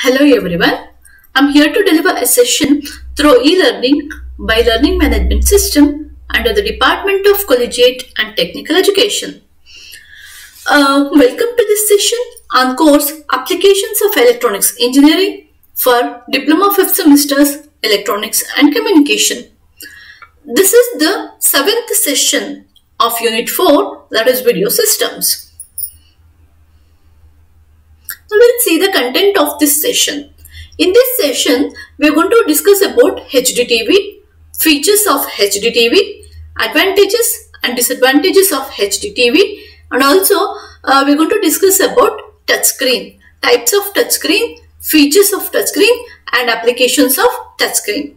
Hello everyone, I'm here to deliver a session through e-learning by Learning Management System under the Department of Collegiate and Technical Education. Welcome to this session on course Applications of Electronics Engineering for Diploma 5th Semesters Electronics and Communication. This is the 7th session of Unit 4, that is Video Systems. So we'll see the content of this session. In this session, we are going to discuss about HDTV, features of HDTV, advantages and disadvantages of HDTV, and also we are going to discuss about touchscreen, types of touchscreen, features of touchscreen, and applications of touchscreen.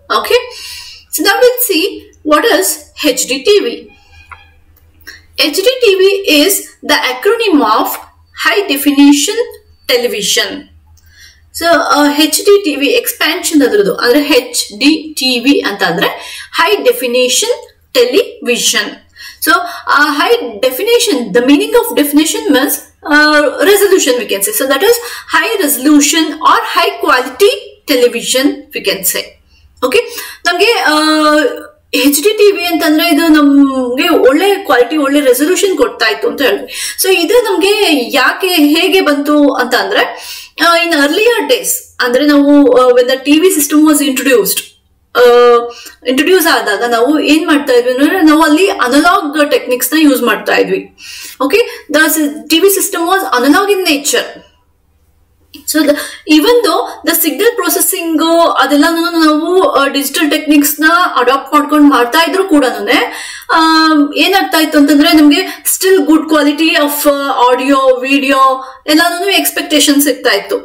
Okay, so now we'll see what is HDTV. HDTV is the acronym of High Definition Television. So HDTV expansion adrದು ಅಂದ್ರೆ HDTV ಅಂತಂದ್ರೆ High Definition Television. So high definition, the meaning of definition means resolution, we can say. So that is high resolution or high quality television, we can say. Okay, ನಮಗೆ HDTV ಅಂತಂದ್ರೆ ಇದು ನಮ್ಗೆ ಒಳ್ಳೆ quality, ಒಳ್ಳೆ resolution ಕೊಡ್ತಾ ಇತ್ತು ಅಂತ ಹೇಳಿದ್ವಿ. ಸೊ ಇದು ನಮ್ಗೆ ಯಾಕೆ ಹೇಗೆ ಬಂತು ಅಂತ ಅಂದ್ರೆ ಇನ್ ಅರ್ಲಿಯರ್ ಡೇಸ್ ಅಂದ್ರೆ ನಾವು when the TV system was introduce ಆದಾಗ ನಾವು ಏನ್ ಮಾಡ್ತಾ ಇದ್ವಿ ಅಂದ್ರೆ ನಾವು ಅಲ್ಲಿ ಅನಲಾಗ್ ಟೆಕ್ನಿಕ್ಸ್ ನ ಯೂಸ್ ಮಾಡ್ತಾ ಇದ್ವಿ. Okay, the TV system was analog in nature. So even though the signal processing ಅದೆಲ್ಲ ನಾವು ಡಿಜಿಟಲ್ ಟೆಕ್ನಿಕ್ಸ್ ನ ಅಡಾಪ್ಟ್ ಮಾಡ್ಕೊಂಡು ಮಾಡ್ತಾ ಇದ್ರು ಕೂಡ ಏನಾಗ್ತಾ ಇತ್ತು ಅಂತಂದ್ರೆ ನಮ್ಗೆ still good quality of audio, video ಎಲ್ಲಾನು ಎಕ್ಸ್ಪೆಕ್ಟೇಷನ್ ಸಿಗ್ತಾ ಇತ್ತು.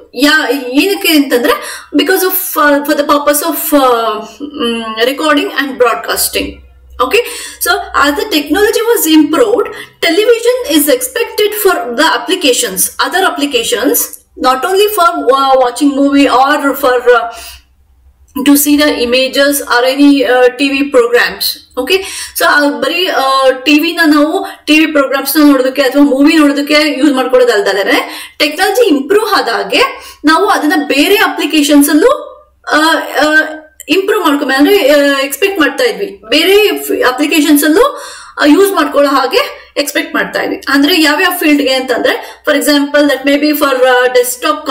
ಏನಕ್ಕೆ ಅಂತಂದ್ರೆ because of for the purpose of recording and broadcasting. Okay, so as the technology was improved, television is expected for the applications, other applications, not only for watching movie or for to see the images or any TV programs. Okay, so bari TV na ನಾವು TV programs ನ ನೋಡೋದಕ್ಕೆ ಅಥವಾ movie ನೋಡೋದಕ್ಕೆ use ಮಾಡ್ಕೊಳ್ಳೋದಲ್ದಲೇ technology improve ಆದಾಗೆ ನಾವು ಅದನ್ನ ಬೇರೆ applications ಅಲ್ಲೂ improve ಮಾಡ್ಕೊಂಬ ಅಂದ್ರೆ ಎಕ್ಸ್ಪೆಕ್ಟ್ ಮಾಡ್ತಾ ಇದ್ವಿ, ಬೇರೆ ಅಪ್ಲಿಕೇಶನ್ಸ್ ಅಲ್ಲೂ ಯೂಸ್ ಮಾಡ್ಕೊಳ್ಳೋ ಹಾಗೆ ಎಕ್ಸ್ಪೆಕ್ಟ್ ಮಾಡ್ತಾ ಇದ್ವಿ. ಅಂದ್ರೆ ಯಾವ್ಯಾವ ಫೀಲ್ಡ್ಗೆ ಅಂತಂದ್ರೆ for example that may be for desktop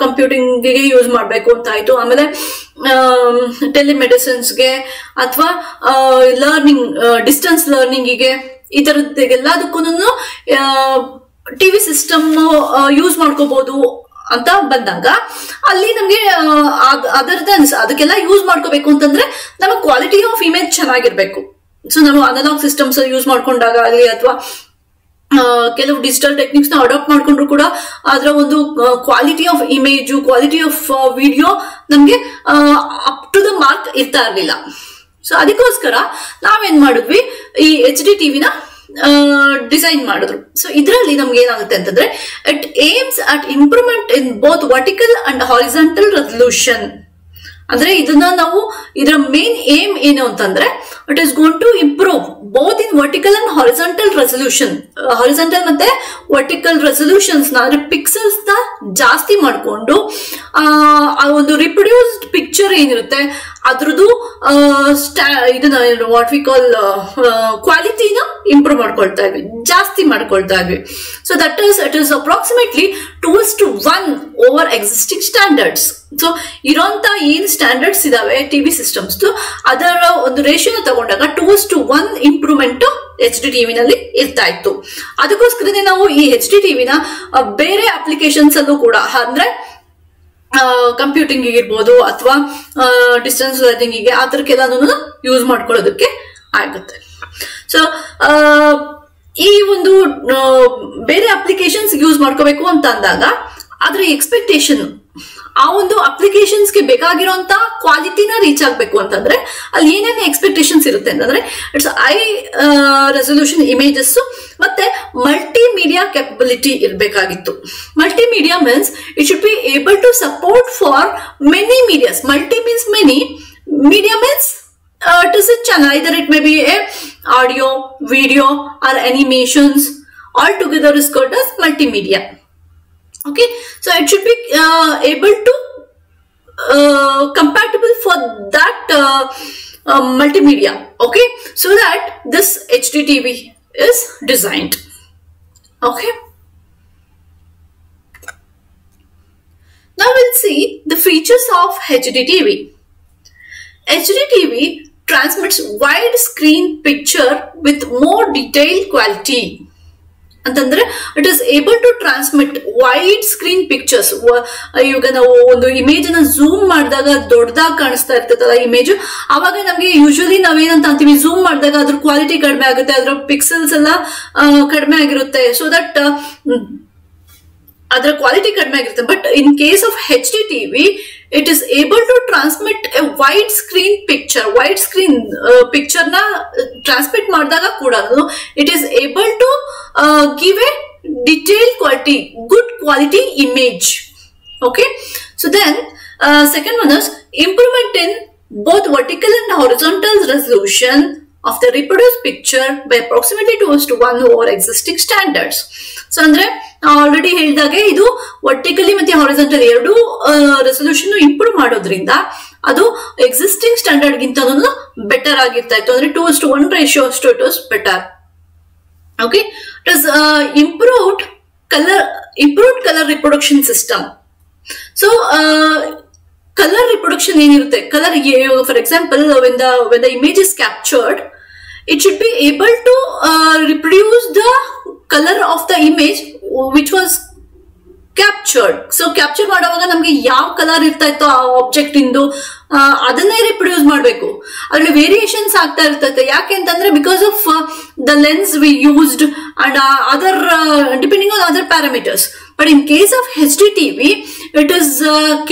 ಕಂಪ್ಯೂಟಿಂಗ್ಗೆ ಯೂಸ್ ಮಾಡಬೇಕು ಅಂತ ಆಯ್ತು. ಆಮೇಲೆ ಟೆಲಿಮೆಡಿಸಿನ್ಸ್ಗೆ ಅಥವಾ ಲರ್ನಿಂಗ್, ಡಿಸ್ಟೆನ್ಸ್ ಲರ್ನಿಂಗಿಗೆ, ಈ ತರದ್ದೆಲ್ಲದಕ್ಕೂ ಟಿವಿ ಸಿಸ್ಟಮ್ ಯೂಸ್ ಮಾಡ್ಕೋಬಹುದು ಅಂತ ಬಂದಾಗ ಅಲ್ಲಿ ನಮ್ಗೆ ಅದಕ್ಕೆಲ್ಲ ಯೂಸ್ ಮಾಡ್ಕೋಬೇಕು ಅಂತಂದ್ರೆ ನಮಗೆ ಕ್ವಾಲಿಟಿ ಆಫ್ ಇಮೇಜ್ ಚೆನ್ನಾಗಿರ್ಬೇಕು. ಸೊ ನಾವು ಅನಲಾಗ್ ಸಿಸ್ಟಮ್ಸ್ ಯೂಸ್ ಮಾಡ್ಕೊಂಡಾಗ ಅಲ್ಲಿ ಅಥವಾ ಕೆಲವು ಡಿಜಿಟಲ್ ಟೆಕ್ನಿಕ್ಸ್ ನ ಅಡಾಪ್ಟ್ ಮಾಡ್ಕೊಂಡ್ರು ಕೂಡ ಅದರ ಒಂದು quality of image, quality of video ನಮ್ಗೆ ಅಪ್ ಟು ದ ಮಾರ್ಕ್ ಇರ್ತಾ ಇರ್ಲಿಲ್ಲ. ಸೊ ಅದಕ್ಕೋಸ್ಕರ ನಾವೇನ್ ಮಾಡಿದ್ವಿ, ಈ HDTV ನ ಡಿಸೈನ್ ಮಾಡಿದ್ರು. ಸೊ ಇದರಲ್ಲಿ ನಮ್ಗೆ ಏನಾಗುತ್ತೆ ಅಂತಂದ್ರೆ it aims at improvement in both vertical and horizontal resolution. ಅಂದ್ರೆ ಇದನ್ನ ನಾವು ಇದರ ಮೇನ್ ಏಮ್ ಏನು ಅಂತಂದ್ರೆ it is going to improve both in vertical and horizontal resolution. Horizontal ಮತ್ತೆ ವರ್ಟಿಕಲ್ ರೆಸಲ್ಯೂಷನ್ಸ್ ನ ಅಂದ್ರೆ ಪಿಕ್ಸೆಲ್ಸ್ ನ ಜಾಸ್ತಿ ಮಾಡಿಕೊಂಡು ಆ ಒಂದು ರಿಪ್ರೊಡ್ಯೂಸ್ಡ್ ಪಿಕ್ಚರ್ ಏನಿರುತ್ತೆ ಅದ್ರದ್ದು ಇದನ್ನ ವಾಟ್ ವಿ ಕಾಲ್ ಕ್ವಾಲಿಟಿನ ಇಂಪ್ರೂವ್ ಮಾಡ್ಕೊಳ್ತಾ ಇದ್ವಿ, ಜಾಸ್ತಿ ಮಾಡ್ಕೊಳ್ತಾ ಇದ್ವಿ. So that is it is approximately 2:1 over existing standards. So ಇರೋಂತ ಏನ್ ಸ್ಟ್ಯಾಂಡರ್ಡ್ಸ್ ಇದಾವೆ ಟಿವಿ ಸಿಸ್ಟಮ್ಸ್, ಅದರ ಒಂದು ರೇಷಿಯೋ ತಗೊಂಡಾಗ 2:1 ಇಂಪ್ರೂವ್ಮೆಂಟ್ HDTV ನಲ್ಲಿ ಇರ್ತಾ ಇತ್ತು. ಅದಕ್ಕೋಸ್ಕರನೇ ನಾವು ಈ HDTV ನ ಬೇರೆ ಅಪ್ಲಿಕೇಶನ್ಸ್ ಅಲ್ಲೂ ಕೂಡ ಅಂದ್ರೆ ಕಂಪ್ಯೂಟಿಂಗ್ ಇರ್ಬೋದು ಅಥವಾ ಡಿಸ್ಟೆನ್ಸ್ ಲರ್ನಿಂಗಿಗೆ ಆ ತರಕ್ಕೆಲ್ಲಾನು ಯೂಸ್ ಮಾಡ್ಕೊಳ್ಳೋದಕ್ಕೆ ಆಗುತ್ತೆ. ಸೊ ಈ ಒಂದು ಬೇರೆ ಅಪ್ಲಿಕೇಶನ್ಸ್ ಯೂಸ್ ಮಾಡ್ಕೋಬೇಕು ಅಂತ ಅಂದಾಗ ಅದ್ರ ಎಕ್ಸ್ಪೆಕ್ಟೇಷನ್ ಆ ಒಂದು ಅಪ್ಲಿಕೇಶನ್ಸ್ಗೆ ಬೇಕಾಗಿರೋಂತ ಕ್ವಾಲಿಟಿನ ರೀಚ್ ಆಗ್ಬೇಕು ಅಂತಂದ್ರೆ ಅಲ್ಲಿ ಏನೇನು ಎಕ್ಸ್ಪೆಕ್ಟೇಷನ್ಸ್ ಇರುತ್ತೆ ಅಂತಂದ್ರೆ ಇಟ್ಸ್ ಹೈ ರೆಸಲ್ಯೂಷನ್ ಇಮೇಜಸ್ ಮತ್ತೆ ಮಲ್ಟಿಮೀಡಿಯಾ ಕೆಪಬಿಲಿಟಿ ಇರಬೇಕಾಗಿತ್ತು. Multimedia means it should be able to support for many medias. Multi means many, media means it is a channel, either it may be a audio, video or animations, all together is called as multimedia. Okay, so it should be able to compatible for that multimedia. Okay, so that this HDTV is designed. Okay, now we'll see the features of HDTV. HDTV transmits wide screen picture with more detailed quality. ಅಂತಂದ್ರೆ it is able to transmit wide screen pictures. ಇವಾಗ ನಾವು ಒಂದು image ಅನ್ನ zoom ಮಾಡಿದಾಗ ದೊಡ್ಡದಾಗಿ ಕಾಣಿಸ್ತಾ ಇರ್ತದಲ್ಲ image, ಅವಾಗ ನಮ್ಗೆ ಯೂಶಲಿ ನಾವೇನಂತ ಅಂತೀವಿ, ಝೂಮ್ ಮಾಡಿದಾಗ ಅದ್ರ ಕ್ವಾಲಿಟಿ ಕಡಿಮೆ ಆಗುತ್ತೆ, ಅದ್ರ ಪಿಕ್ಸೆಲ್ಸ್ ಎಲ್ಲ ಕಡಿಮೆ ಆಗಿರುತ್ತೆ, ಸೊ ದಟ್ ಅದರ ಕ್ವಾಲಿಟಿ ಕಡಿಮೆ ಆಗಿರುತ್ತೆ. But in case of HDTV it is able to transmit a wide screen picture. Wide screen picture na transmit ಮಾಡಿದಾಗ ಕೂಡ it is able to give a detailed quality, good quality image. Okay, so then second one is improvement in both vertical and horizontal resolution of the reproduced picture by approximately 2:1 over existing standards. So ಅಂದ್ರೆ already ಹೇಳಿದಾಗೆ ಇದು vertically ಮತ್ತೆ horizontal ಎರಡು resolution improve ಮಾಡೋದ್ರಿಂದ ಅದು existing standard ಗಿಂತ better ಆಗಿರ್ತಾ ಇತ್ತು. ಅಂದ್ರೆ 2:1 ರೇಷಿಯೋ ಅಷ್ಟು it was better. Okay, it is improved colour reproduction system. So colour reproduction ಏನಿರುತ್ತೆ, colour for example when the image is captured, it should be able to reproduce the color of the image which was captured. So capture ಮಾಡುವಾಗ ನಮ್ಗೆ ಯಾವ colour ಇರ್ತಾ ಇತ್ತು ಆ object ಇಂದು ಅದನ್ನೇ reproduce ಮಾಡಬೇಕು. ಅದ್ರಲ್ಲಿ ವೇರಿಯೇಷನ್ಸ್ ಆಗ್ತಾ ಇರ್ತೈತೆ. ಯಾಕೆ ಅಂತಂದ್ರೆ because of the lens V used and other depending on other parameters. But in case of HDTV it is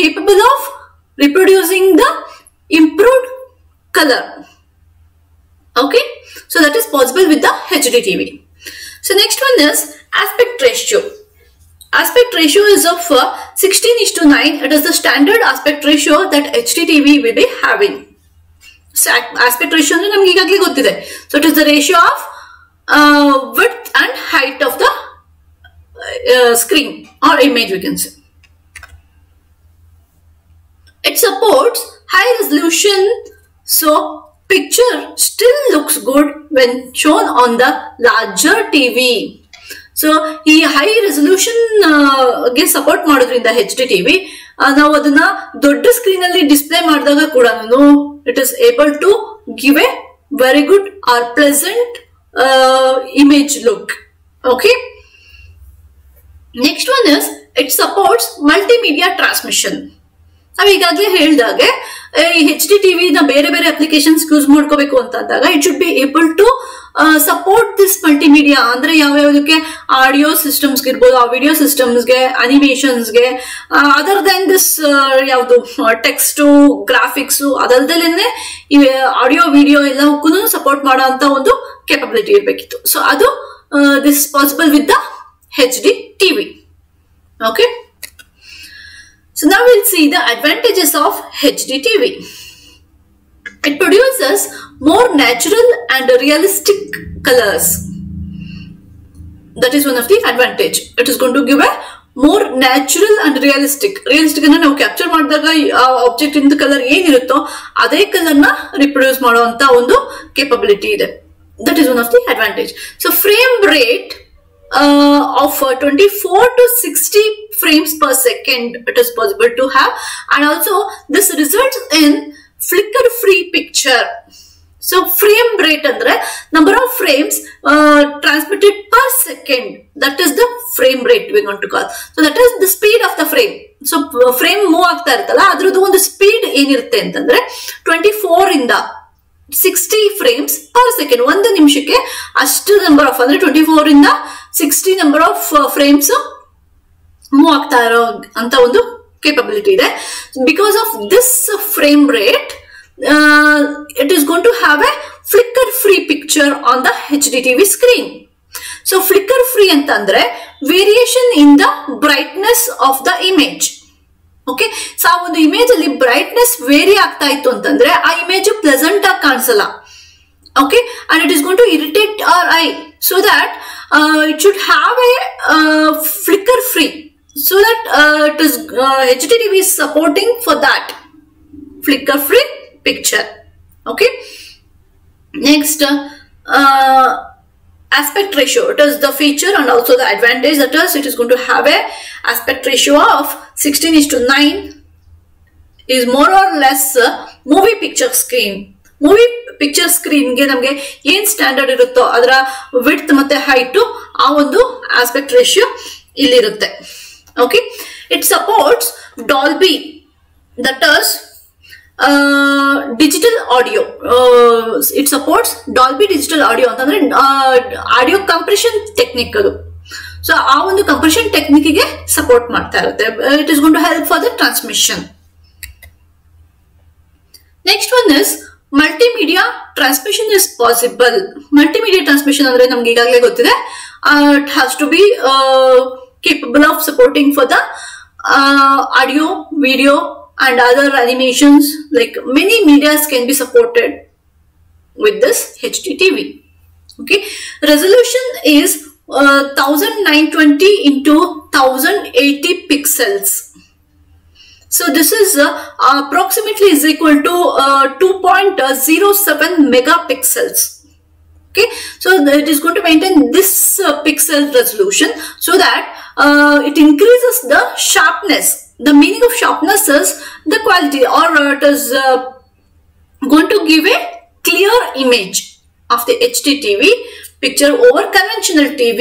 capable of reproducing the improved color. Okay, so that is possible with the HDTV. So next one is aspect ratio. Aspect ratio is of 16:9. It is the standard aspect ratio that HDTV will be having. So aspect ratio ಅಂದ್ರೆ ನಮ್ಗೆ ಈಗಾಗಲೇ ಗೊತ್ತಿದೆ. So it is the ratio of width and height of the screen or image, we can say. It supports high resolution, so picture still looks good when shown on the larger TV. So ಈ high resolution ಗೆ support ಮಾಡೋದ್ರಿಂದ HDTV ನಾವು ಅದನ್ನ ದೊಡ್ಡ screen ಅಲ್ಲಿ display ಮಾಡಿದಾಗ ಕೂಡ it is able to give a very good or pleasant image look. Okay, next one is it supports multimedia transmission. ನಾವ್ ಈಗಾಗಲೇ ಹೇಳಿದಾಗೆ ಈ HDTV ನ ಬೇರೆ ಬೇರೆ ಅಪ್ಲಿಕೇಶನ್ಸ್ ಯೂಸ್ ಮಾಡ್ಕೋಬೇಕು ಅಂತ ಅಂದಾಗ it should be able to support this multimedia. ಅಂದ್ರೆ ಯಾವ್ಯಾವುದಕ್ಕೆ ಆಡಿಯೋ ಸಿಸ್ಟಮ್ಸ್ ಇರ್ಬೋದು, ಆ ವಿಡಿಯೋ ಸಿಸ್ಟಮ್ಸ್ಗೆ, ಅನಿಮೇಷನ್ಸ್ಗೆ, ಅದರ್ ದೆನ್ ದಿಸ್ ಯಾವುದು ಟೆಕ್ಸ್ಟ್ ಗ್ರಾಫಿಕ್ಸ್ ಅದಲ್ದಲೇನೆ ಈ ಆಡಿಯೋ ವಿಡಿಯೋ ಎಲ್ಲಕ್ಕೂ ಸಪೋರ್ಟ್ ಮಾಡೋ ಅಂತ ಒಂದು ಕೆಪಬಿಲಿಟಿ ಇರ್ಬೇಕಿತ್ತು. ಸೊ ಅದು this possible with the HDTV. Okay, so now we'll see the advantages of HDTV. It produces more natural and realistic colors. That is one of the advantage. It is going to give a more natural and realistic. Realistic ಅಂದ್ರೆ ನಾವು capture ಮಾಡಿದಾಗ ಆ object ಇಂದ colour ಏನಿರುತ್ತೋ ಅದೇ colour ನ reproduce ಮಾಡುವಂತ ಒಂದು capability ಇದೆ. That is one of the advantage. So frame rate of 24 to 60 frames per second it is possible to have, and also this results in flicker free picture. So frame rate andre number of frames transmitted per second, that is the frame rate we want to call. So that is the speed of the frame. So frame move ಆಗ್ತಾ ಇರುತ್ತಲ್ಲ ಅದ್ರದ್ದು ಒಂದು speed ಏನಿರುತ್ತೆ ಅಂತಂದ್ರೆ 24 ಇಂದ 60 frames per second, ಒಂದು ನಿಮಿಷಕ್ಕೆ ಅಷ್ಟು ನಂಬರ್ ಆಫ್ ಅಂದ್ರೆ 24 ಇಂದ 60 ನಂಬರ್ ಆಫ್ ಫ್ರೇಮ್ಸ್ ಮೂವ್ ಆಗ್ತಾ ಇರೋ ಅಂತ ಒಂದು ಕೇಪಬಿಲಿಟಿ ಇದೆ. Because of this frame rate it is going to have a flicker free picture on the HDTV screen. So flicker free ಅಂತಂದ್ರೆ variation in the brightness of the image. Okay, so ಆ ಒಂದು image ಅಲ್ಲಿ brightness very ಆಗ್ತಾ ಇತ್ತು ಅಂತಂದ್ರೆ ಆ image pleasant ಆಗಿ ಕಾಣಿಸಲ್ಲ. Okay, and it is going to irritate our eye, so that it should have a flicker free. so that it is HDTV is supporting for that flicker free picture. Okay, next aspect ratio. It is the feature and also the advantage, that is it is going to have a aspect ratio of 16:9, is more or less movie picture screen. Movie picture ಸ್ಕ್ರೀನ್ಗೆ ನಮಗೆ ಏನ್ standard ಇರುತ್ತೋ ಅದರ width ಮತ್ತೆ height ಆ ಒಂದು aspect ratio ಇಲ್ಲಿರುತ್ತೆ. Okay, it supports Dolby, that is digital audio. It supports Dolby digital audio ಅಂತಂದ್ರೆ ಆಡಿಯೋ ಕಂಪ್ರೆಷನ್ ಟೆಕ್ನಿಕ್ ಅದು. ಸೊ ಆ ಒಂದು ಕಂಪ್ರೆಷನ್ ಟೆಕ್ನಿಕ್ಗೆ ಸಪೋರ್ಟ್ ಮಾಡ್ತಾ ಇರುತ್ತೆ. It is going to help for the transmission. Next one is multimedia transmission is possible. Multimedia transmission ಅಂದ್ರೆ ನಮ್ಗೆ ಈಗಾಗಲೇ ಗೊತ್ತಿದೆ. It has to be capable of supporting for the audio, video and other animations, like many medias can be supported with this HDTV. Okay, resolution is 1920 into 1080 pixels. So this is approximately is equal to 2.07 megapixels. Okay, so it is going to maintain this pixel resolution so that it increases the sharpness. The meaning of sharpness is the quality, or it is going to give a clear image of the HDTV picture over conventional TV.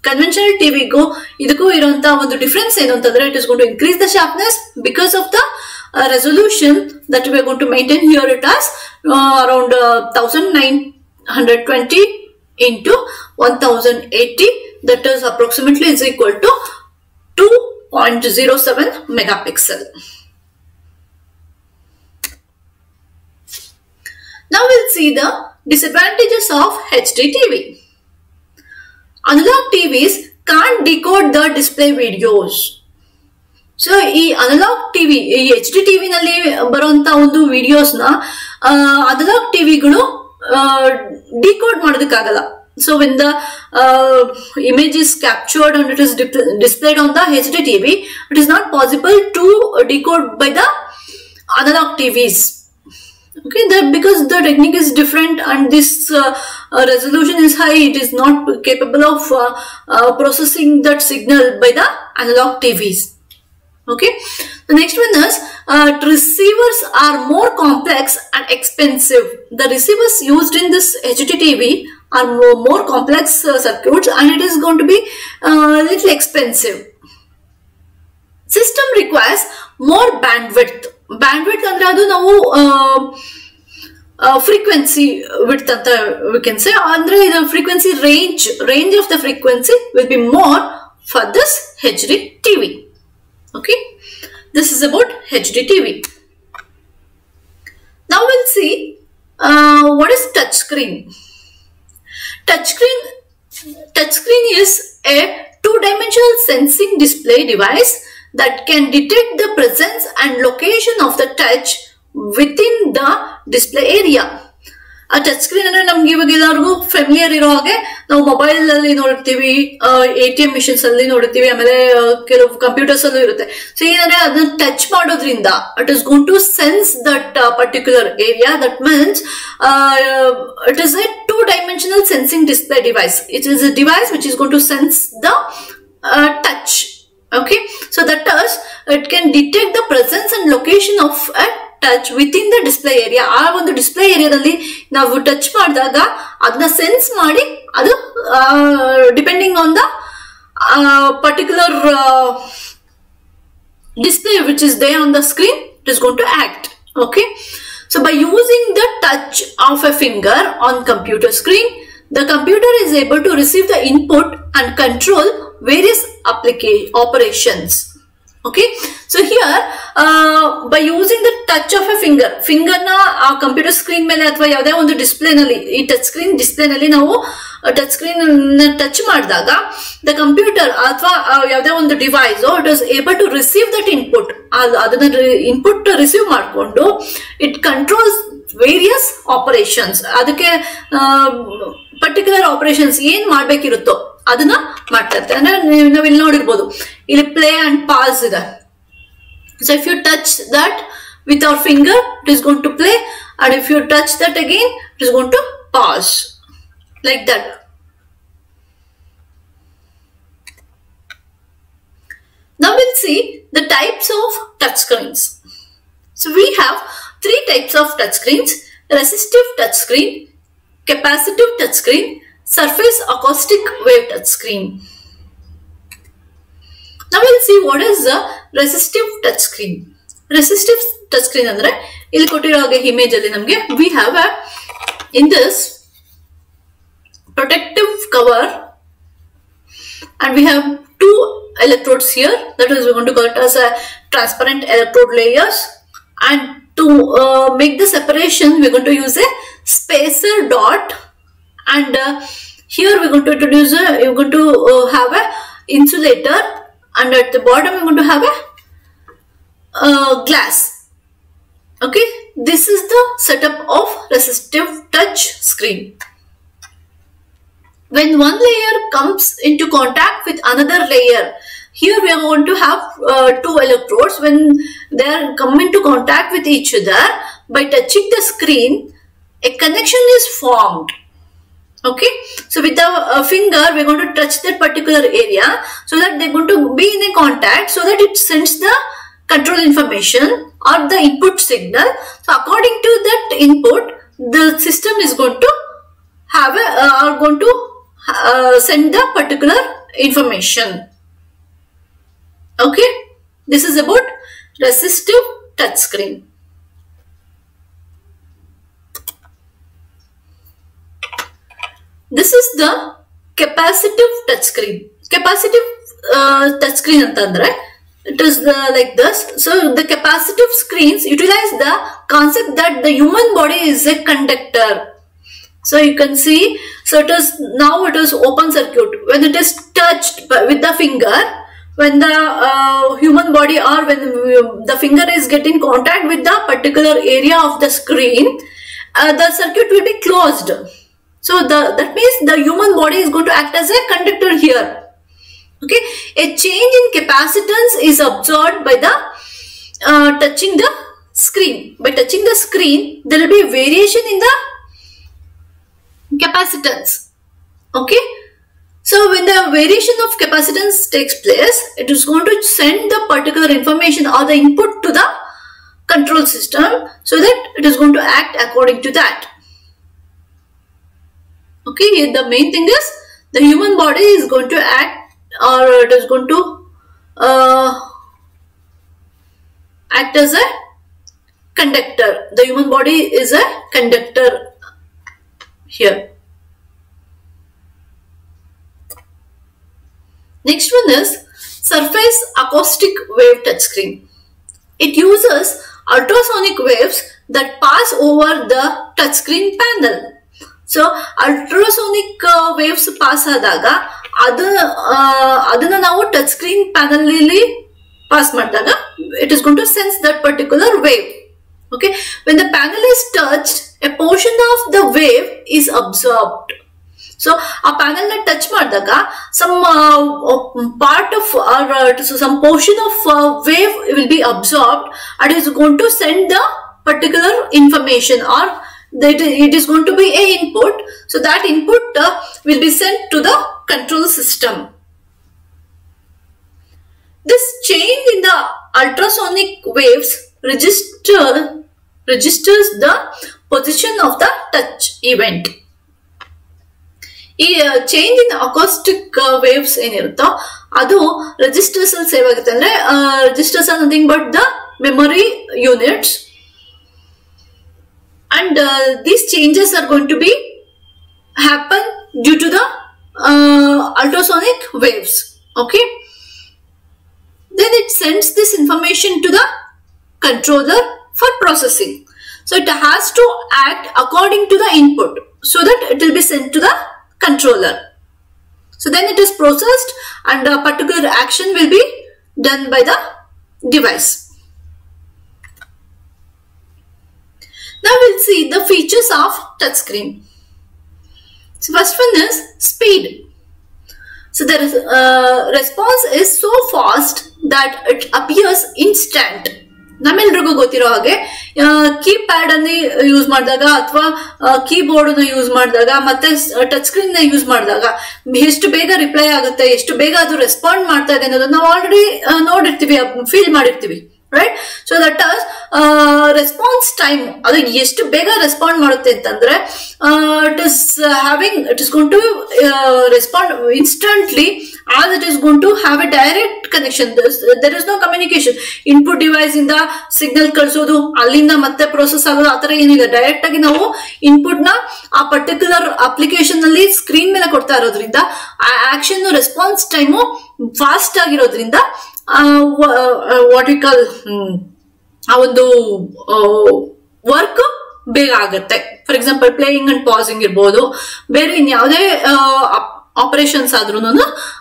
Conventional TV go idukku iranta ಒಂದು difference ಏನು ಅಂತಂದ್ರೆ, it is going to increase the sharpness because of the resolution that we are going to maintain. Here it has around 1920 into 1080, that is approximately is equal to 2.07 megapixel. Now we'll see the disadvantages of HDTV. Analog TVs can't decode the display videos. So ಈ analogue TV, ಈ HDTV ನಲ್ಲಿ ಬರುವಂತ ಒಂದು videos ನ analogue ಟಿವಿಗಳು decode ಮಾಡೋದಕ್ಕಾಗಲ್ಲ. So when the image is captured and it is displayed on the HDTV, it is not possible to decode by the analog TVs. Okay, because the technique is different and this resolution is high, it is not capable of processing that signal by the analog TVs. Okay, the next one is receivers are more complex and expensive. The receivers used in this HDTV are more complex circuits and it is going to be little expensive. System requires more bandwidth. Bandwidth ಅಂದ್ರೆ ಅದು ನಾವು frequency width ಅಂತ we can say, ಅಂದ್ರೆ ಇದು frequency range of the frequency will be more for this HDTV. Okay, this is about HDTV. Now we'll see what is touch screen. Touchscreen is a two-dimensional sensing display device that can detect the presence and location of the touch within the display area. ಆ touch screen ಅಂದ್ರೆ ನಮ್ಗೆ ಇವಾಗ ಎಲ್ಲರಿಗೂ familiar ಇರೋ ಹಾಗೆ ನಾವು mobile ಅಲ್ಲಿ ನೋಡ್ತೀವಿ, ATM ಮಿಷನ್ಸ್ ಅಲ್ಲಿ ನೋಡ್ತೀವಿ, ಆಮೇಲೆ ಕೆಲವು ಕಂಪ್ಯೂಟರ್ಸ್ ಅಲ್ಲೂ ಇರುತ್ತೆ. ಸೊ ಏನಂದ್ರೆ ಅದನ್ನ ಟಚ್ ಮಾಡೋದ್ರಿಂದ it is going to sense that particular area. That means it is a two-dimensional sensing display device. It is a device which is going to sense the touch. Okay, so that is, it can detect the presence and location of a touch within the display area. ಆ ಒಂದು display ಏರಿಯಾದಲ್ಲಿ ನಾವು touch ಮಾಡಿದಾಗ ಅದನ್ನ sense ಮಾಡಿ ಅದು depending on the particular display which is there on the screen, it is going to act. Okay, so by using the touch of a finger on computer screen, the computer is able to receive the input and control various operations. Okay, so here by using the touch of a finger na computer screen mele athwa yavade ondu display nalli, ee touch screen display nalli navu touch screen na touch ಮಾಡಿದಾಗ the computer athwa yavade ondu device it is able to receive that input. adana input receive ಮಾಡ್ಕೊಂಡು it controls various operations. ಅದಕ್ಕೆ particular operations ಏನ್ ಮಾಡ್ಬೇಕಿರುತ್ತೋ ಅದನ್ನ ಮಾಡ್ತಾ ಇರ್ತಾರೆ. ಅಂದ್ರೆ ನಾವ್ ಇಲ್ಲಿ ನೋಡಿರ್ಬೋದು, ಇಲ್ಲಿ ಪ್ಲೇ ಅಂಡ್ ಪಾಸ್ ಇದೆ. So if you touch that with our finger, it is going to play, and if you touch that again, it is going to pause, like that. Now we'll see the types of touch screens. So we have three types of touch screens: resistive touch screen, capacitive touch screen, surface acoustic wave touch screen. Now we'll see what is the resistive touch screen. Resistive touch screen andre ಇಲ್ಲಿ ಕೊಟ್ಟಿರೋ ಹಾಗೆ image ಅಲ್ಲಿ ನಮಗೆ we have a in this protective cover, and we have two electrodes here, that is we're going to call it as a transparent electrode layers, and to make the separation we're going to use a spacer dot, and here we're going to introduce we're going to have a insulator, and at the bottom we're going to have a glass. Okay, this is the setup of resistive touch screen. When one layer comes into contact with another layer, here we are going to have two electrodes. When they are come into contact with each other, by touching the screen, a connection is formed. Okay, so with the finger we are going to touch that particular area so that they are going to be in a contact, so that it sends the control information or the input signal. So according to that input, the system is going to have send the particular information. Okay, this is about resistive touch screen. This is the capacitive touch screen. Capacitive touch screen antandre it is like this. So the capacitive screens utilize the concept that the human body is a conductor. So you can see, so it is now it is open circuit. When it is touched with the finger, when the human body or when the finger is getting contact with the particular area of the screen, the circuit will be closed. So that means the human body is going to act as a conductor here. Okay, a change in capacitance is absorbed by the touching the screen. By touching the screen, there will be a variation in the capacitance. Okay, so when the variation of capacitance takes place, it is going to send the particular information or the input to the control system, so that it is going to act according to that. Okay, the main thing is the human body is going to act, or it is going to act as a conductor. The human body is a conductor here. Next one is surface acoustic wave touchscreen. It uses ultrasonic waves that pass over the touchscreen panel. So ultrasonic waves pass ಆದಾಗ ಅದನ್ನ ನಾವು touch screen panel ಅಲ್ಲಿ pass ಮಾಡಿದಾಗ it is going to sense that particular wave. Okay, when the panel is touched, a portion of the wave is absorbed. So a panel na touch ಮಾಡಿದಾಗ some part of or some portion of wave will be absorbed, and is going to send the particular information, or that it is going to be a input. So that input will be sent to the control system. This change in the ultrasonic waves registers the position of the touch event. ಈ change in acoustic waves ಏನಿರುತ್ತೋ ಅದು registers ಅಲ್ಲಿ save ಆಗುತ್ತೆ. ಅಂದ್ರೆ registers are nothing but the memory units, and these changes are going to be happen due to the ultrasonic waves. Okay, then it sends this information to the controller for processing. So it has to act according to the input, so that it will be sent to the controller. So then it is processed, and a particular action will be done by the device. Now we'll see the features of touchscreen. So first one is speed. So the response is so fast that it appears instant. ನಮ್ಮೆಲ್ರಿಗೂ ಗೊತ್ತಿರೋ ಹಾಗೆ keypad ಅನ್ನು use ಮಾಡಿದಾಗ ಅಥವಾ keyboard ಅನ್ನು use ಮಾಡಿದಾಗ ಮತ್ತೆ touch screen ನ use ಮಾಡಿದಾಗ ಎಷ್ಟು ಬೇಗ ರಿಪ್ಲೈ ಆಗುತ್ತೆ, ಎಷ್ಟು ಬೇಗ ಅದು ರೆಸ್ಪಾಂಡ್ ಮಾಡ್ತಾ ಇದೆ ಅನ್ನೋದನ್ನ ನಾವು ಆಲ್ರೆಡಿ ನೋಡಿರ್ತೀವಿ, ಫೀಲ್ ಮಾಡಿರ್ತೀವಿ, right? So that response time ಅದು ಎಷ್ಟು ಬೇಗ ರೆಸ್ಪಾಂಡ್ ಮಾಡುತ್ತೆ ಅಂತಂದ್ರೆ it is going to respond instantly as it is going to have a direct connection. There is no communication. Input device ಇಂದ ಸಿಗ್ನಲ್ ಕಳಿಸೋದು, ಅಲ್ಲಿಂದ ಮತ್ತೆ ಪ್ರೋಸೆಸ್ ಆಗೋದು ಆ ತರ ಏನಿಲ್ಲ. ಡೈರೆಕ್ಟ್ ಆಗಿ ನಾವು ಇನ್ಪುಟ್ ನ ಆ ಪರ್ಟಿಕ್ಯುಲರ್ ಅಪ್ಲಿಕೇಶನ್ ನಲ್ಲಿ ಸ್ಕ್ರೀನ್ ಮೇಲೆ ಕೊಡ್ತಾ ಇರೋದ್ರಿಂದ ಆ ಆಕ್ಷನ್ ರೆಸ್ಪಾನ್ಸ್ ಟೈಮು ಫಾಸ್ಟ್ ಆಗಿರೋದ್ರಿಂದ ವಾಟ್ ಯು ಕಾಲ್ ಆ ಒಂದು ವರ್ಕ್ ಬೇಗ ಆಗುತ್ತೆ. For example playing and passing ಇರ್ಬೋದು, ಬೇರೆ ಇನ್ಯಾವುದೇ ಆಪರೇಷನ್ಸ್ ಆದ್ರೂ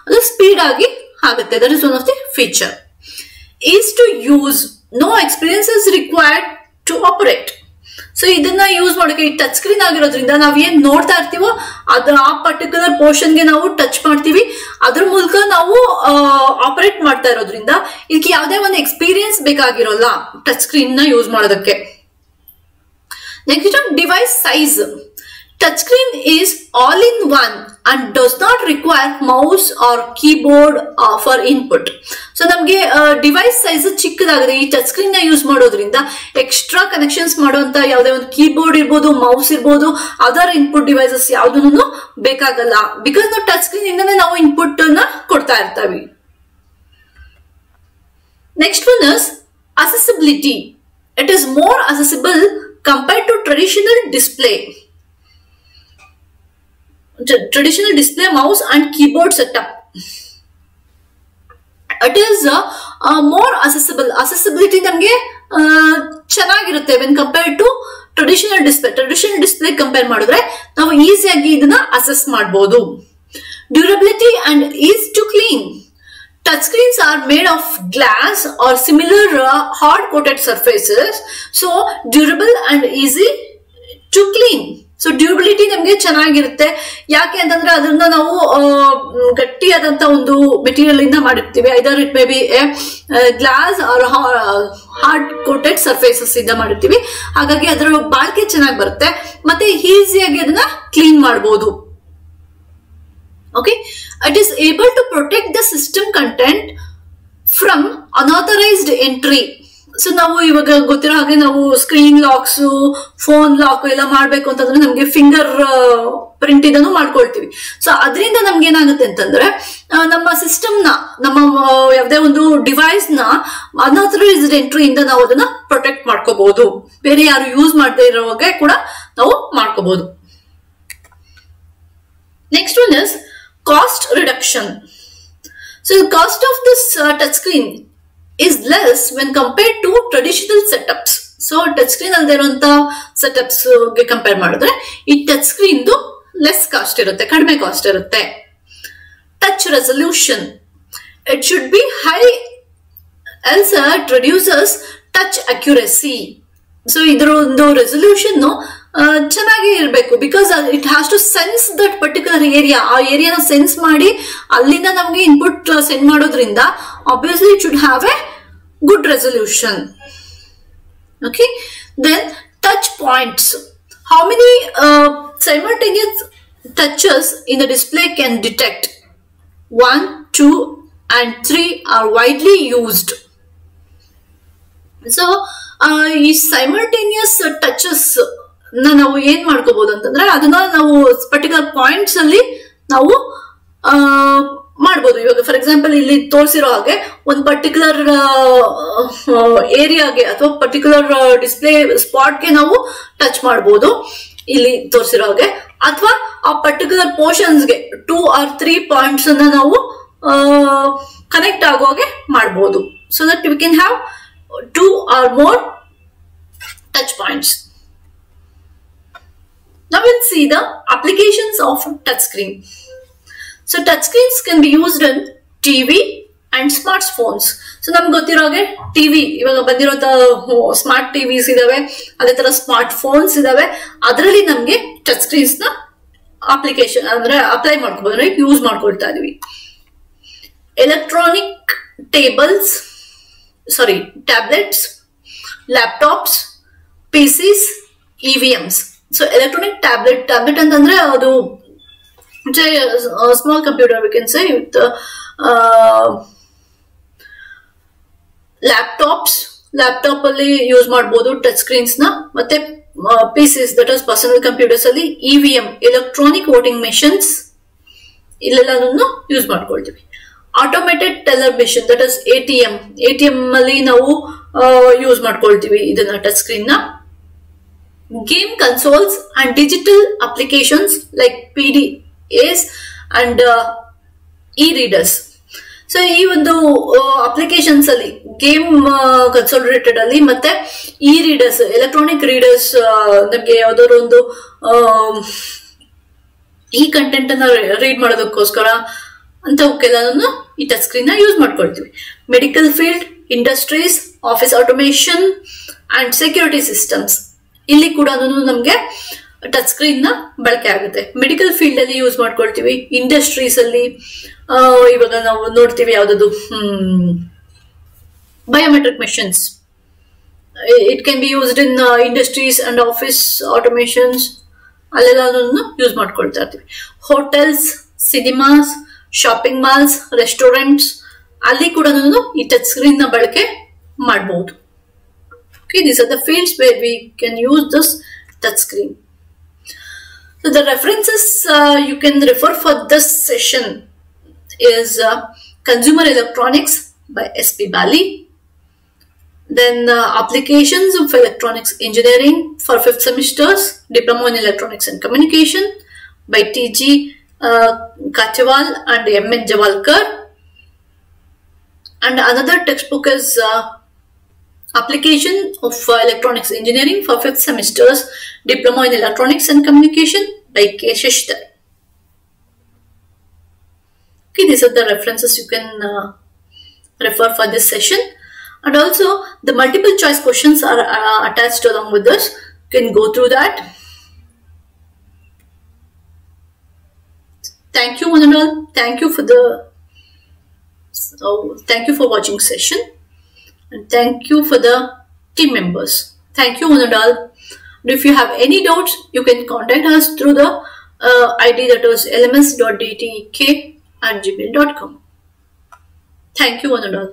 ಅದು ಸ್ಪೀಡ್ ಆಗಿ ಆಗುತ್ತೆ. That is one of the feature. Easy to use, no experience is required to operate. So ಇದನ್ನ ಯೂಸ್ ಮಾಡೋಕೆ ಈ ಟಚ್ ಸ್ಕ್ರೀನ್ ಆಗಿರೋದ್ರಿಂದ ನಾವ್ ಏನ್ ನೋಡ್ತಾ ಇರ್ತೀವೋ ಅದ್ರ ಆ ಪರ್ಟಿಕ್ಯುಲರ್ ಪೋರ್ಷನ್ಗೆ ನಾವು ಟಚ್ ಮಾಡ್ತೀವಿ, ಅದ್ರ ಮೂಲಕ ನಾವು ಆಪರೇಟ್ ಮಾಡ್ತಾ ಇರೋದ್ರಿಂದ ಇದಕ್ಕೆ ಯಾವುದೇ ಒಂದು ಎಕ್ಸ್ಪೀರಿಯನ್ಸ್ ಬೇಕಾಗಿರೋಲ್ಲ ಟಚ್ ಸ್ಕ್ರೀನ್ ನ ಯೂಸ್ ಮಾಡೋದಕ್ಕೆ. Next device size. Touchscreen is all-in-one and does not require mouse or keyboard for input. So ನಮಗೆ ಡಿವೈಸ್ ಸೈಜ್ ಚಿಕ್ಕದಾಗಿದೆ. ಈ ಟಚ್ ಸ್ಕ್ರೀನ್ ನ ಯೂಸ್ ಮಾಡೋದ್ರಿಂದ ಎಕ್ಸ್ಟ್ರಾ ಕನೆಕ್ಷನ್ಸ್ ಮಾಡುವಂತ ಯಾವುದೇ ಒಂದು ಕೀಬೋರ್ಡ್ ಇರ್ಬೋದು, ಮೌಸ್ ಇರ್ಬೋದು, ಅದರ್ ಇನ್ಪುಟ್ ಡಿವೈಸಸ್ ಯಾವ್ದನ್ನು ಬೇಕಾಗಲ್ಲ. ಬಿಕಾಸ್ ನಾವು ಟಚ್ ಸ್ಕ್ರೀನ್ ಇಂದನೇ ನಾವು ಇನ್ಪುಟ್ ನ ಕೊಡ್ತಾ ಇರ್ತೀವಿ. Next one is accessibility. It is more accessible compared to traditional display mouse and keyboard setup. It is more accessible. Accessibility ನಮಗೆ ಚೆನ್ನಾಗಿರುತ್ತೆ when compared to traditional display compare ಮಾಡಿದ್ರೆ ನಾವು ಈಸಿಯಾಗಿ ಇದನ್ನ ಅಸೆಸ್ ಮಾಡಬಹುದು. Durability and ease to clean. Touchscreens are made of glass or similar hard coated surfaces, so durable and easy to clean. So durability ನಮಗೆ ಚೆನ್ನಾಗಿರುತ್ತೆ. ಯಾಕೆ ಅಂತಂದ್ರೆ ಅದನ್ನ ನಾವು ಗಟ್ಟಿಯಾದಂತ ಒಂದು ಮೆಟೀರಿಯಲ್ ಇಂದ ಮಾಡಿರ್ತೀವಿ. Either it may be glass or hard coated surfaces ಇಂದ ಮಾಡಿರ್ತೀವಿ. ಹಾಗಾಗಿ ಅದರ ಬಾಳಿಕೆ ಚೆನ್ನಾಗಿ ಬರುತ್ತೆ, ಮತ್ತೆ ಈಸಿಯಾಗಿ ಅದನ್ನ ಕ್ಲೀನ್ ಮಾಡಬಹುದು. Okay, it is able to protect the system content from unauthorised entry. So ನಾವು ಇವಾಗ ಗೊತ್ತಿರೋ ಹಾಗೆ ನಾವು ಸ್ಕ್ರೀನ್ ಲಾಕ್ಸ್, ಫೋನ್ ಲಾಕ್ ಎಲ್ಲ ಮಾಡ್ಬೇಕು ಅಂತಂದ್ರೆ ನಮ್ಗೆ ಫಿಂಗರ್ ಪ್ರಿಂಟ್ ಇದನ್ನು ಮಾಡ್ಕೊಳ್ತೀವಿ. ಸೊ ಅದರಿಂದ ನಮ್ಗೆ ಏನಾಗುತ್ತೆ ಅಂತಂದ್ರೆ ನಮ್ಮ ಸಿಸ್ಟಮ್ ನ, ನಮ್ಮ ಯಾವುದೇ ಒಂದು ಡಿವೈಸ್ ನ ಅನಾಥರೈಸ್ಡ್ ಎಂಟ್ರಿ ಇಂದ ನಾವು ಅದನ್ನ ಪ್ರೊಟೆಕ್ಟ್ ಮಾಡ್ಕೋಬಹುದು. ಬೇರೆ ಯಾರು ಯೂಸ್ ಮಾಡದೇ ಇರೋವಾಗೆ ಕೂಡ ನಾವು ಮಾಡ್ಕೋಬಹುದು. Next one is cost reduction. So the cost of this touch screen is less when compared to traditional setups. So touch screen ಅಲ್ಲದೆ ಇರುವಂತ ಸೆಟಪ್ಸ್ ಗೆ ಕಂಪೇರ್ ಮಾಡಿದ್ರೆ ಈ ಟಚ್ ಸ್ಕ್ರೀನ್ ಲೆಸ್ ಕಾಸ್ಟ್ ಇರುತ್ತೆ, ಕಡಿಮೆ ಕಾಸ್ಟ್ ಇರುತ್ತೆ. Touch resolution. It should be high else it reduces touch accuracy. So ಇದರ ಒಂದು ರೆಸಲ್ಯೂಷನ್ ಚೆನ್ನಾಗಿ ಇರಬೇಕು. Because it has to sense that particular area. ಆ ಏರಿಯಾನ ಸೆನ್ಸ್ ಮಾಡಿ ಅಲ್ಲಿಂದ ನಮಗೆ ಇನ್ಪುಟ್ ಸೆಂಡ್ ಮಾಡೋದ್ರಿಂದ obviously it should have a good resolution. Okay, then touch points. How many simultaneous touches in the display can detect? 1, 2 and 3 are widely used. So ಈ simultaneous touches ನಾವು ಏನ್ ಮಾಡ್ಕೋಬಹುದು ಅಂತಂದ್ರೆ ಅದನ್ನ ನಾವು ಪರ್ಟಿಕ್ಯುಲರ್ ಪಾಯಿಂಟ್ಸ್ ಅಲ್ಲಿ ನಾವು ಮಾಡ್ಬೋದು. ಇವಾಗ ಫಾರ್ ಎಕ್ಸಾಂಪಲ್ ಇಲ್ಲಿ ತೋರಿಸಿರೋ ಹಾಗೆ ಒಂದು ಪರ್ಟಿಕ್ಯುಲರ್ ಏರಿಯಾಗೆ ಅಥವಾ ಪರ್ಟಿಕ್ಯುಲರ್ ಡಿಸ್ಪ್ಲೇ ಸ್ಪಾಟ್ಗೆ ನಾವು ಟಚ್ ಮಾಡ್ಬೋದು ಇಲ್ಲಿ ತೋರಿಸಿರೋ ಹಾಗೆ, ಅಥವಾ ಆ ಪರ್ಟಿಕ್ಯುಲರ್ ಪೋರ್ಷನ್ಸ್ಗೆ 2 or 3 ಪಾಯಿಂಟ್ಸ್ ಅನ್ನ ನಾವು ಕನೆಕ್ಟ್ ಆಗೋ ಹಾಗೆ ಮಾಡ್ಬೋದು. So that we can have 2 or more touch points. Now we'll see the applications of touchscreen. So touchscreens can be used in TV, and smart phones. So ನಮ್ಗೆ ಗೊತ್ತಿರೋ ಹಾಗೆ TV ಇವಾಗ ಬಂದಿರೋ ಸ್ಮಾರ್ಟ್ ಟಿವಿಸ್ ಇದಾವೆ, ಅದೇ ತರ ಸ್ಮಾರ್ಟ್ ಫೋನ್ಸ್ ಇದಾವೆ. ಅದರಲ್ಲಿ ನಮ್ಗೆ ಟಚ್ ಸ್ಕ್ರೀನ್ಸ್ ನ ಅಪ್ಲಿಕೇಶನ್ ಅಂದ್ರೆ ಅಪ್ಲೈ ಮಾಡ್ಕೋಬಹುದು, ಯೂಸ್ ಮಾಡ್ಕೊಳ್ತಾ ಇದೀವಿ. Electronic tablets, laptops, PCs, EVMs. So electronic tablet ಅಂತಂದ್ರೆ ಅದು small computer we can say with laptop ಅಲ್ಲಿ ಯೂಸ್ ಮಾಡಬಹುದು ಟಚ್ ಸ್ಕ್ರೀನ್ಸ್ ನ. ಮತ್ತೆ PCs that is personal computers ಅಲ್ಲಿ ಇವಿಎಂ ಎಲೆಕ್ಟ್ರಾನಿಕ್ ವೋಟಿಂಗ್ ಮೆಷಿನ್ಸ್ ಇಲ್ಲೆಲ್ಲನೂ ಯೂಸ್ ಮಾಡ್ಕೊಳ್ತೀವಿ. Automated teller machine that is ATM ಅಲ್ಲಿ ನಾವು ಯೂಸ್ ಮಾಡ್ಕೊಳ್ತೀವಿ ಇದನ್ನ ಟಚ್ ಸ್ಕ್ರೀನ್ ನ. Game consoles and digital applications like PDAs and E-readers. So ಈ ಒಂದು ಅಪ್ಲಿಕೇಶನ್ಸ್ ಅಲ್ಲಿ ಗೇಮ್ ಕನ್ಸೋಲ್ ರಿಲೇಟೆಡ್ ಅಲ್ಲಿ ಮತ್ತೆ ಇ-ರೀಡರ್ಸ್ ಎಲೆಕ್ಟ್ರಾನಿಕ್ ರೀಡರ್ಸ್ ನಮ್ಗೆ ಯಾವ್ದಾದ್ರು ಒಂದು ಈ ಕಂಟೆಂಟ್ ಅನ್ನ ರೀಡ್ ಮಾಡೋದಕ್ಕೋಸ್ಕರ ಅಂತವಕ್ಕೆಲ್ಲನೂ ಈ ಟಚ್ ಸ್ಕ್ರೀನ್ ನ ಯೂಸ್ ಮಾಡ್ಕೊಳ್ತೀವಿ. Medical field, industries, office automation and security systems ಇಲ್ಲಿ ಕೂಡ ನಮ್ಗೆ ಟಚ್ ಸ್ಕ್ರೀನ್ ನ ಬಳಕೆ ಆಗುತ್ತೆ. ಮೆಡಿಕಲ್ ಫೀಲ್ಡ್ ಅಲ್ಲಿ ಯೂಸ್ ಮಾಡ್ಕೊಳ್ತೀವಿ. ಇಂಡಸ್ಟ್ರೀಸ್ ಅಲ್ಲಿ ಇವಾಗ ನಾವು ನೋಡ್ತೀವಿ ಯಾವ್ದು biometric machines, it can be used in industries and office automations ಅಲ್ಲೆಲ್ಲ ಯೂಸ್ ಮಾಡ್ಕೊಳ್ತಾ ಇರ್ತೀವಿ. Hotels, cinemas, shopping malls, restaurants ಅಲ್ಲಿ ಕೂಡ ಈ ಟಚ್ ಸ್ಕ್ರೀನ್ ನ ಬಳಕೆ ಮಾಡಬಹುದು. Okay, these are the fields where we can use this touch screen. So the references you can refer for this session is Consumer Electronics by S.P. Bali. Then Applications of Electronics Engineering for 5th semesters, Diploma in Electronics and Communication by T.G. Kachewal and M.N. Javalkar. And another textbook is Application of Electronics Engineering for 5th semesters, Diploma in Electronics and Communication by K. Shishthar. Okay, these are the references you can refer for this session. And also the multiple choice questions are attached along with this. You can go through that. Thank you one and all. Thank you for watching session. And thank you for the team members. Thank you one and all. And if you have any doubts, you can contact us through the ID that was lms.dtek@gmail.com. Thank you one and all.